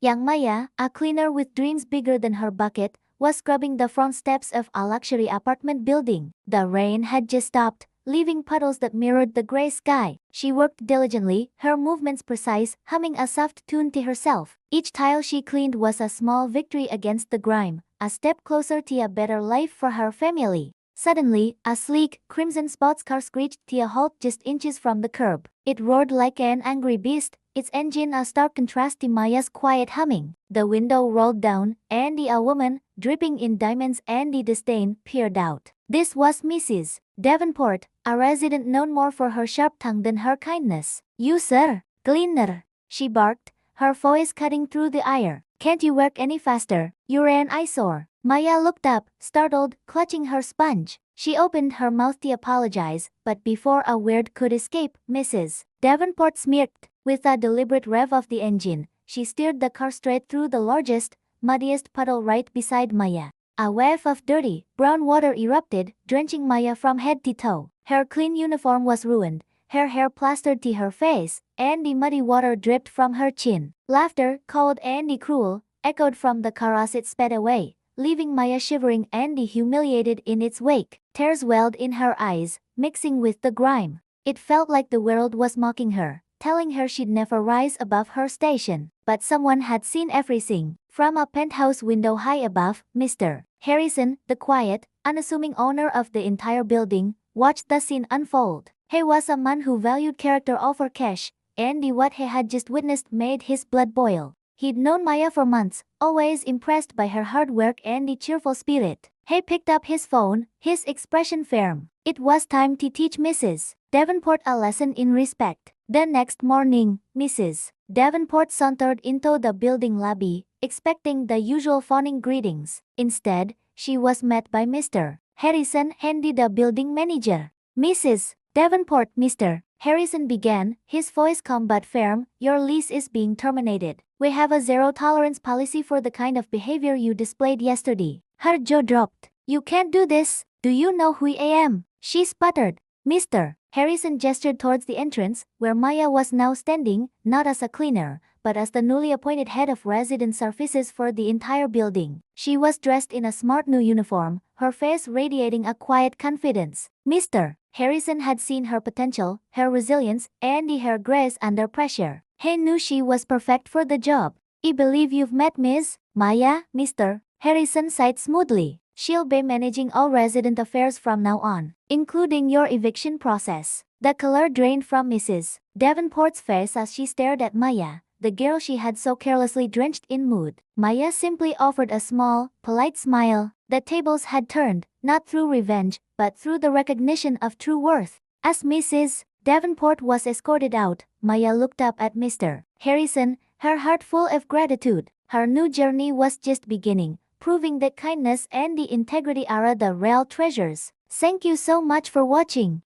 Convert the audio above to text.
Young Maya, a cleaner with dreams bigger than her bucket, was scrubbing the front steps of a luxury apartment building. The rain had just stopped, leaving puddles that mirrored the gray sky. She worked diligently, her movements precise, humming a soft tune to herself. Each tile she cleaned was a small victory against the grime, a step closer to a better life for her family. Suddenly, a sleek, crimson sports car screeched to a halt just inches from the curb. It roared like an angry beast, its engine a stark contrast to Maya's quiet humming. The window rolled down, and a woman, dripping in diamonds and disdain, peered out. This was Mrs. Davenport, a resident known more for her sharp tongue than her kindness. "You sir, cleaner," she barked, her voice cutting through the air. "Can't you work any faster? You're an eyesore." Maya looked up, startled, clutching her sponge. She opened her mouth to apologize, but before a word could escape, Mrs. Davenport smirked. With a deliberate rev of the engine, she steered the car straight through the largest, muddiest puddle right beside Maya. A wave of dirty, brown water erupted, drenching Maya from head to toe. Her clean uniform was ruined, her hair plastered to her face, and the muddy water dripped from her chin. Laughter, cold and cruel, echoed from the car as it sped away, leaving Maya shivering and humiliated in its wake. Tears welled in her eyes, mixing with the grime. It felt like the world was mocking her, telling her she'd never rise above her station. But someone had seen everything. From a penthouse window high above, Mr. Harrison, the quiet, unassuming owner of the entire building, watched the scene unfold. He was a man who valued character over cash, and what he had just witnessed made his blood boil. He'd known Maya for months, always impressed by her hard work and cheerful spirit. He picked up his phone, his expression firm. It was time to teach Mrs. Davenport a lesson in respect. The next morning, Mrs. Davenport sauntered into the building lobby, expecting the usual fawning greetings. Instead, she was met by Mr. Harrison and the building manager. "Mrs. Davenport, Mr. Harrison began, his voice calm but firm, "Your lease is being terminated. We have a zero-tolerance policy for the kind of behavior you displayed yesterday." Her jaw dropped. "You can't do this. Do you know who I am?" she sputtered. Mr. Harrison gestured towards the entrance, where Maya was now standing, not as a cleaner, but as the newly appointed head of resident services for the entire building. She was dressed in a smart new uniform, her face radiating a quiet confidence. Mr. Harrison had seen her potential, her resilience, and her grace under pressure. He knew she was perfect for the job. "I believe you've met Miss Maya." Mr. Harrison sighed smoothly. "She'll be managing all resident affairs from now on, including your eviction process." The color drained from Mrs. Davenport's face as she stared at Maya, the girl she had so carelessly drenched in mood. Maya simply offered a small, polite smile. The tables had turned, not through revenge, but through the recognition of true worth. As Mrs. Davenport was escorted out, Maya looked up at Mr. Harrison, her heart full of gratitude. Her new journey was just beginning, proving that kindness and the integrity are the real treasures. Thank you so much for watching.